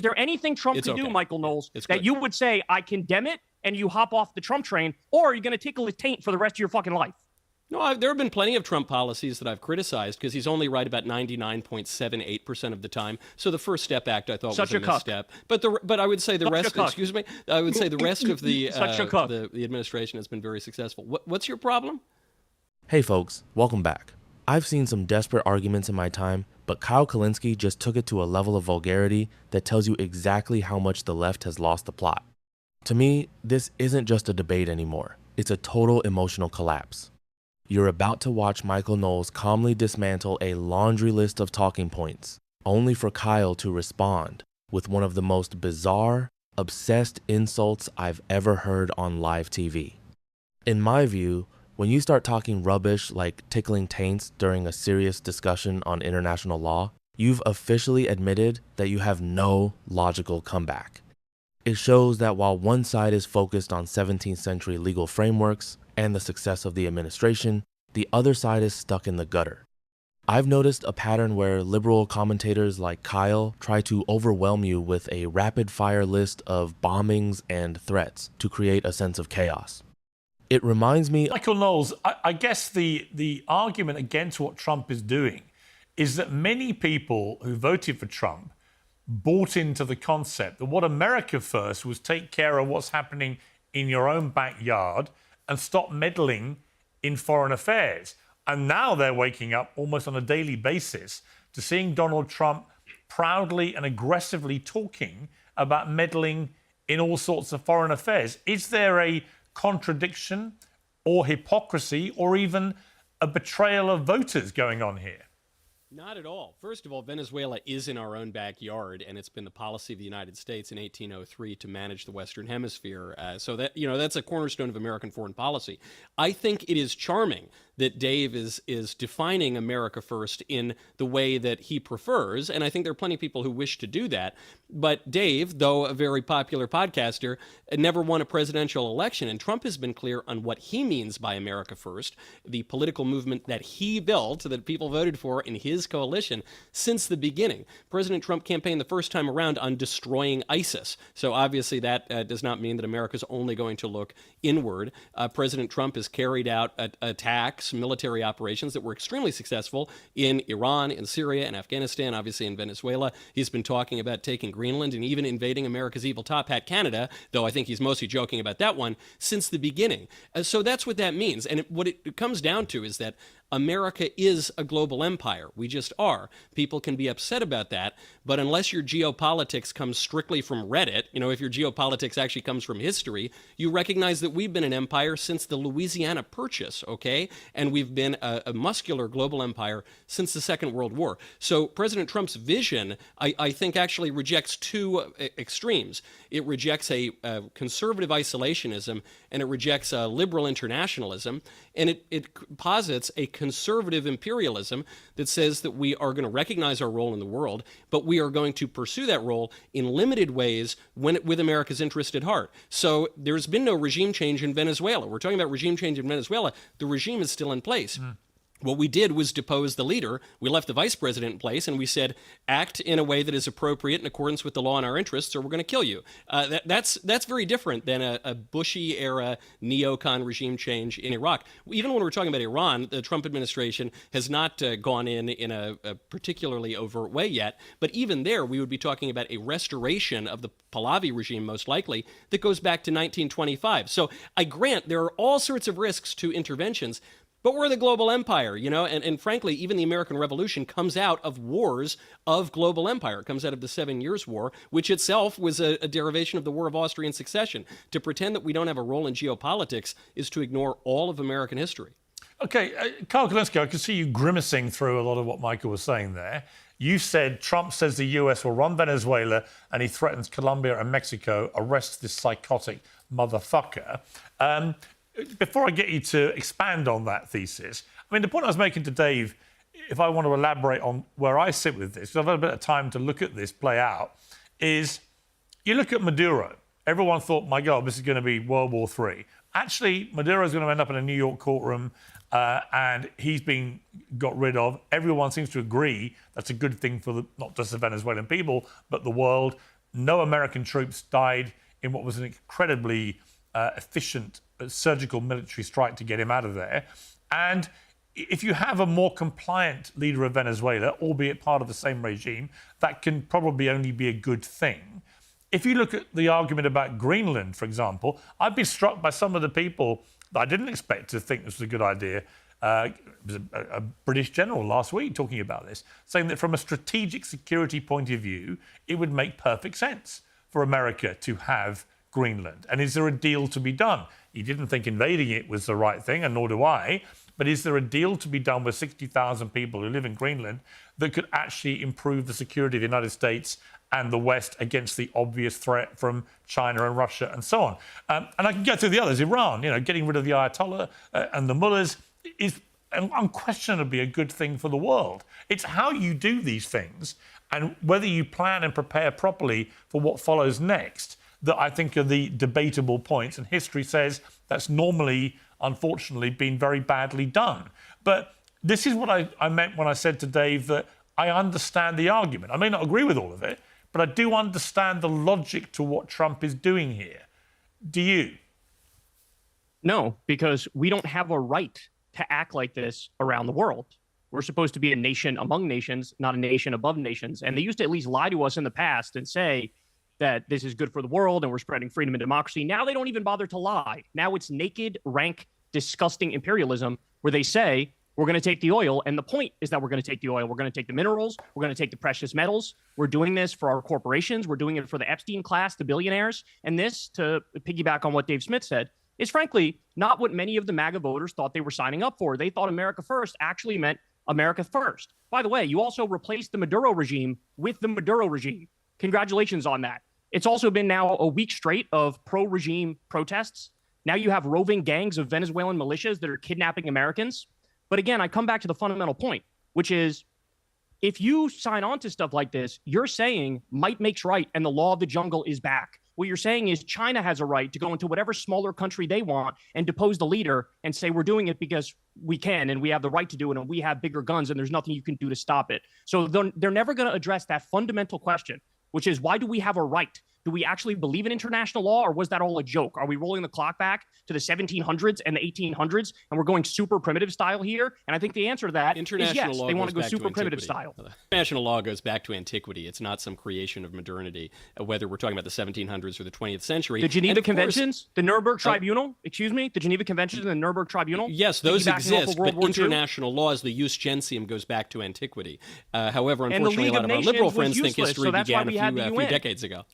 there anything Trump can do, Michael Knowles, that you would say, I condemn it, and you hop off the Trump train, or are you going to tickle his taint for the rest of your fucking life? No, there have been plenty of Trump policies that I've criticized because he's only right about 99.78% of the time. So the First Step Act, I thought, was a misstep. But I would say the rest. Excuse me. I would say the rest of the administration has been very successful. What's your problem? Hey, folks, welcome back. I've seen some desperate arguments in my time, but Kyle Kulinski just took it to a level of vulgarity that tells you exactly how much the left has lost the plot. To me, this isn't just a debate anymore. It's a total emotional collapse. You're about to watch Michael Knowles calmly dismantle a laundry list of talking points, only for Kyle to respond with one of the most bizarre, obsessed insults I've ever heard on live TV. In my view, when you start talking rubbish like tickling taints during a serious discussion on international law, you've officially admitted that you have no logical comeback. It shows that while one side is focused on 17th century legal frameworks and the success of the administration, the other side is stuck in the gutter. I've noticed a pattern where liberal commentators like Kyle try to overwhelm you with a rapid-fire list of bombings and threats to create a sense of chaos. It reminds me... Michael Knowles, I guess the argument against what Trump is doing is that many people who voted for Trump bought into the concept that what America first was take care of what's happening in your own backyard and stop meddling in foreign affairs. And now they're waking up almost on a daily basis to seeing Donald Trump proudly and aggressively talking about meddling in all sorts of foreign affairs. Is there a contradiction or hypocrisy or even a betrayal of voters going on here? Not at all. First of all, Venezuela is in our own backyard, and it's been the policy of the United States in 1803 to manage the Western Hemisphere. So that, that's a cornerstone of American foreign policy. I think it is charming that Dave is defining America first in the way that he prefers, and I think there are plenty of people who wish to do that. But Dave, though a very popular podcaster, never won a presidential election, and Trump has been clear on what he means by America first, the political movement that he built, that people voted for in his coalition since the beginning. President Trump campaigned the first time around on destroying ISIS, so obviously that does not mean that America is only going to look inward. President Trump has carried out attacks, military operations that were extremely successful in Iran, in Syria, in Afghanistan, obviously in Venezuela. He's been talking about taking Greenland and even invading America's evil top hat, Canada, though I think he's mostly joking about that one, since the beginning. So that's what that means. And what it comes down to is that America is a global empire. We just are. People can be upset about that, but unless your geopolitics comes strictly from Reddit, if your geopolitics actually comes from history, you recognize that we've been an empire since the Louisiana Purchase, okay? And we've been a muscular global empire since the Second World War. So President Trump's vision, I think, actually rejects two extremes. It rejects a conservative isolationism, and it rejects a liberal internationalism, and it posits a conservative imperialism that says that we are going to recognize our role in the world, but we are going to pursue that role in limited ways with America's interest at heart. So there's been no regime change in Venezuela. We're talking about regime change in Venezuela. The regime is still in place. What we did was depose the leader. We left the vice president in place, and we said, act in a way that is appropriate in accordance with the law and our interests, or we're going to kill you. That's very different than a Bushy-era neocon regime change in Iraq. Even when we're talking about Iran, the Trump administration has not gone in a particularly overt way yet. But even there, we would be talking about a restoration of the Pahlavi regime, most likely, that goes back to 1925. So I grant there are all sorts of risks to interventions, but we're the global empire, and frankly, even the American Revolution comes out of wars of global empire. It comes out of the 7 Years' War, which itself was a derivation of the War of Austrian Succession. To pretend that we don't have a role in geopolitics is to ignore all of American history. Okay, Kyle Kulinski, I can see you grimacing through a lot of what Michael was saying there. You said Trump says the US will run Venezuela and he threatens Colombia and Mexico. Arrest this psychotic motherfucker. Before I get you to expand on that thesis, the point I was making to Dave, if I want to elaborate on where I sit with this, because I've had a bit of time to look at this play out, is you look at Maduro. Everyone thought, my God, this is going to be World War III. Actually, Maduro's going to end up in a New York courtroom and he's been got rid of. Everyone seems to agree that's a good thing for not just the Venezuelan people, but the world. no American troops died in what was an incredibly efficient surgical military strike to get him out of there. And if you have a more compliant leader of Venezuela, albeit part of the same regime, that can probably only be a good thing. If you look at the argument about Greenland, for example, I've been struck by some of the people that I didn't expect to think this was a good idea. It was a British general last week talking about this, saying that from a strategic security point of view, it would make perfect sense for America to have Greenland. And is there a deal to be done? He didn't think invading it was the right thing, and nor do I. But is there a deal to be done with 60,000 people who live in Greenland that could actually improve the security of the United States and the West against the obvious threat from China and Russia and so on? And I can go through the others. Iran, getting rid of the Ayatollah and the mullahs is unquestionably a good thing for the world. It's how you do these things and whether you plan and prepare properly for what follows next that I think are the debatable points. And history says that's normally, unfortunately, been very badly done. But this is what I meant when I said to Dave that I understand the argument. I may not agree with all of it, but I do understand the logic to what Trump is doing here. Do you? No, because we don't have a right to act like this around the world. We're supposed to be a nation among nations, not a nation above nations. And they used to at least lie to us in the past and say that this is good for the world and we're spreading freedom and democracy. Now they don't even bother to lie. Now it's naked, rank, disgusting imperialism where they say, we're going to take the oil. And the point is that we're going to take the oil. We're going to take the minerals. We're going to take the precious metals. We're doing this for our corporations. We're doing it for the Epstein class, the billionaires. And this, to piggyback on what Dave Smith said, is frankly not what many of the MAGA voters thought they were signing up for. They thought America first actually meant America first. By the way, you also replaced the Maduro regime with the Maduro regime. Congratulations on that. It's also been now a week straight of pro-regime protests. Now you have roving gangs of Venezuelan militias that are kidnapping Americans. But again, I come back to the fundamental point, which is if you sign on to stuff like this, you're saying might makes right and the law of the jungle is back. What you're saying is China has a right to go into whatever smaller country they want and depose the leader and say we're doing it because we can and we have the right to do it and we have bigger guns and there's nothing you can do to stop it. So they're never going to address that fundamental question, which is why do we have a right? Do we actually believe in international law, or was that all a joke? Are we rolling the clock back to the 1700s and the 1800s, and we're going super primitive style here? And I think the answer to that is yes, they want to go super primitive style. International law goes back to antiquity. It's not some creation of modernity, whether we're talking about the 1700s or the 20th century. The Geneva Conventions, the Nuremberg Tribunal, the Geneva Conventions and the Nuremberg Tribunal? Yes, those exist, but international laws, the jus gentium goes back to antiquity. However, unfortunately, a lot of our liberal friends think history began a few decades ago.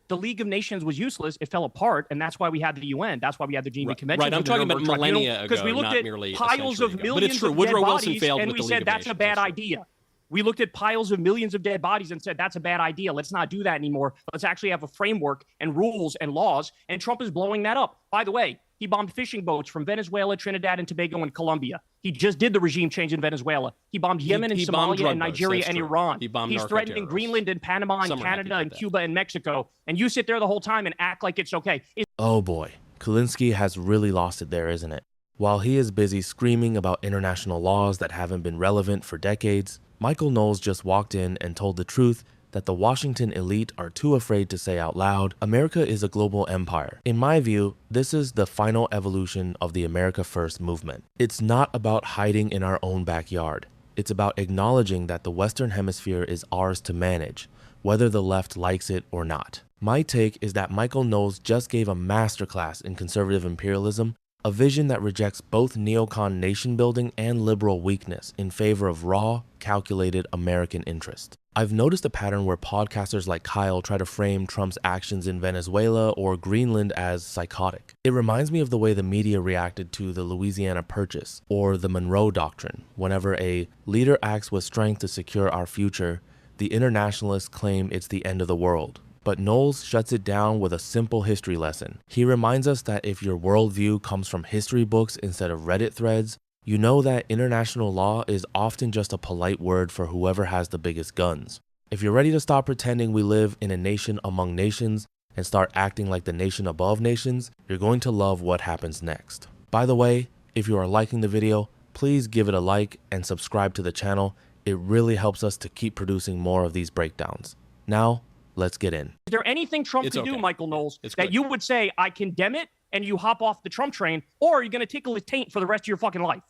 The League of Nations was useless. It fell apart, and that's why we had the UN. That's why we had the Geneva Convention. Right, I'm talking about millennia ago, because we looked not at merely piles of millions but it's true. of Woodrow dead Wilson bodies, failed and with we the said League of that's a Nations. bad idea. We looked at piles of millions of dead bodies and said that's a bad idea. Let's not do that anymore. Let's actually have a framework and rules and laws. And Trump is blowing that up. By the way, he bombed fishing boats from Venezuela, Trinidad, and Tobago, and Colombia. He just did the regime change in Venezuela. He bombed Yemen and Somalia and Nigeria and Iran. He's threatening Greenland and Panama and Canada and Cuba and Mexico. And you sit there the whole time and act like it's okay. Oh boy, Kulinski has really lost it there, isn't it? While he is busy screaming about international laws that haven't been relevant for decades, Michael Knowles just walked in and told the truth that the Washington elite are too afraid to say out loud, America is a global empire. In my view, this is the final evolution of the America First movement. It's not about hiding in our own backyard. It's about acknowledging that the Western Hemisphere is ours to manage, whether the left likes it or not. My take is that Michael Knowles just gave a masterclass in conservative imperialism, a vision that rejects both neocon nation building and liberal weakness in favor of raw, calculated American interest. I've noticed a pattern where podcasters like Kyle try to frame Trump's actions in Venezuela or Greenland as psychotic. It reminds me of the way the media reacted to the Louisiana Purchase or the Monroe Doctrine. Whenever a leader acts with strength to secure our future, the internationalists claim it's the end of the world. But Knowles shuts it down with a simple history lesson. He reminds us that if your worldview comes from history books instead of Reddit threads, you know that international law is often just a polite word for whoever has the biggest guns. If you're ready to stop pretending we live in a nation among nations and start acting like the nation above nations, you're going to love what happens next. By the way, if you are liking the video, please give it a like and subscribe to the channel. It really helps us to keep producing more of these breakdowns. Now, let's get in. Is there anything Trump could do, Michael Knowles, that you would say, I condemn it, and you hop off the Trump train, or are you going to tickle his taint for the rest of your fucking life?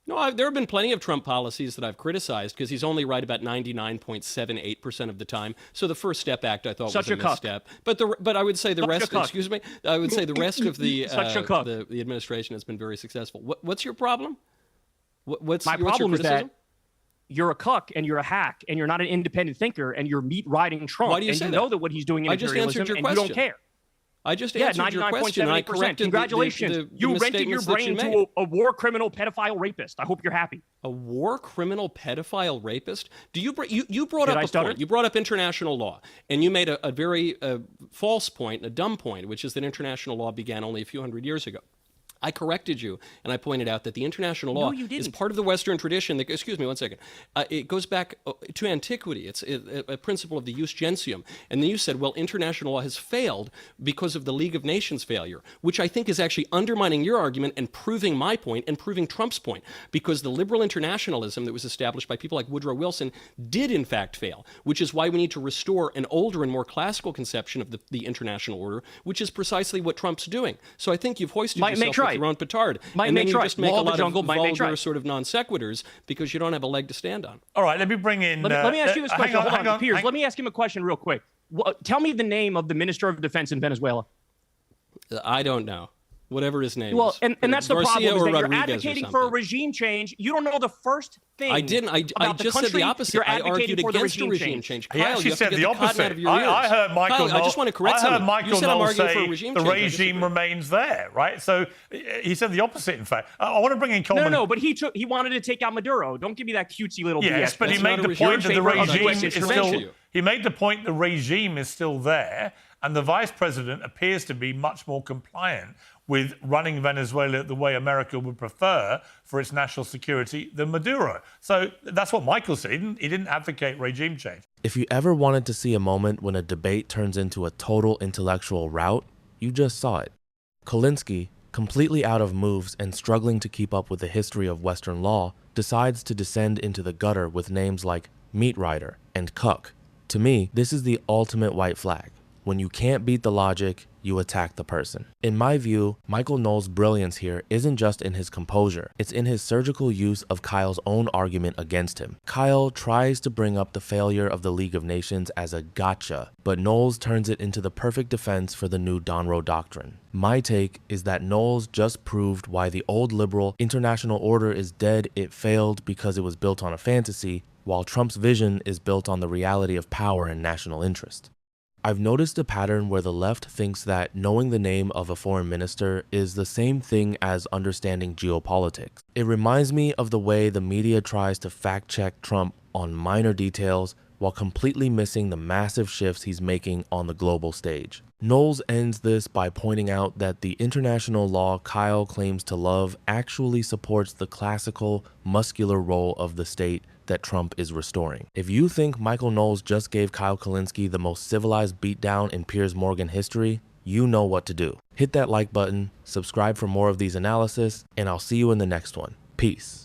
No, there have been plenty of Trump policies that I've criticized because he's only right about 99.78% of the time. So the First Step Act I thought was a misstep. But I would say the rest. Excuse me. I would say the rest of the the administration has been very successful. What's your problem? What's my your problem criticism? is that you're a cuck and you're a hack and you're not an independent thinker and you're meat riding Trump. Why do you say and that? You know that what he's doing in imperialism answered your and question. you don't care. I just answered your question and I corrected Congratulations. You rented your brain to a war criminal, pedophile, rapist. I hope you're happy. A war criminal, pedophile, rapist? Do you brought up a point. You brought up international law, and you made a very false point, a dumb point, which is that international law began only a few hundred years ago. I corrected you, and I pointed out that the international law is part of the Western tradition. Excuse me one second. It goes back to antiquity. It's a principle of the jus gentium. And then you said, well, international law has failed because of the League of Nations failure, which I think is actually undermining your argument and proving my point and proving Trump's point, because the liberal internationalism that was established by people like Woodrow Wilson did, in fact, fail, which is why we need to restore an older and more classical conception of the international order, which is precisely what Trump's doing. So I think you've hoisted yourself with your own petard. And then you just make a lot of vulgar sort of non sequiturs because you don't have a leg to stand on. All right, let me bring in... Let me ask you this question. Hold on, Piers. Let Let me ask him a question real quick. Tell me the name of the Minister of Defense in Venezuela. I don't know. Whatever his name is. Well, and that's the Garcia problem, is that you're Rodriguez advocating for a regime change. You don't know the first thing. I didn't. I just said the opposite. I argued against the regime change. He actually said the opposite. I heard Michael Knowles. I just want to correct something. Michael Knowles say the regime remains there, right? So he said the opposite, in fact. I want to bring in Coleman. No, but he wanted to take out Maduro. Don't give me that cutesy little BS. Yes, but he made the point that the regime is still... He made the point the regime is still there, and the vice president appears to be much more compliant with running Venezuela the way America would prefer for its national security than Maduro. So that's what Michael said. He didn't advocate regime change. If you ever wanted to see a moment when a debate turns into a total intellectual rout, you just saw it. Kulinski, completely out of moves and struggling to keep up with the history of Western law, decides to descend into the gutter with names like meat rider and cuck. To me, this is the ultimate white flag. When you can't beat the logic, you attack the person. In my view, Michael Knowles' brilliance here isn't just in his composure, it's in his surgical use of Kyle's own argument against him. Kyle tries to bring up the failure of the League of Nations as a gotcha, but Knowles turns it into the perfect defense for the new Donroe Doctrine. My take is that Knowles just proved why the old liberal international order is dead. It failed because it was built on a fantasy, while Trump's vision is built on the reality of power and national interest. I've noticed a pattern where the left thinks that knowing the name of a foreign minister is the same thing as understanding geopolitics. It reminds me of the way the media tries to fact-check Trump on minor details while completely missing the massive shifts he's making on the global stage. Knowles ends this by pointing out that the international law Kyle claims to love actually supports the classical, muscular role of the state that Trump is restoring. If you think Michael Knowles just gave Kyle Kulinski the most civilized beatdown in Piers Morgan history, you know what to do. Hit that like button, subscribe for more of these analysis, and I'll see you in the next one. Peace.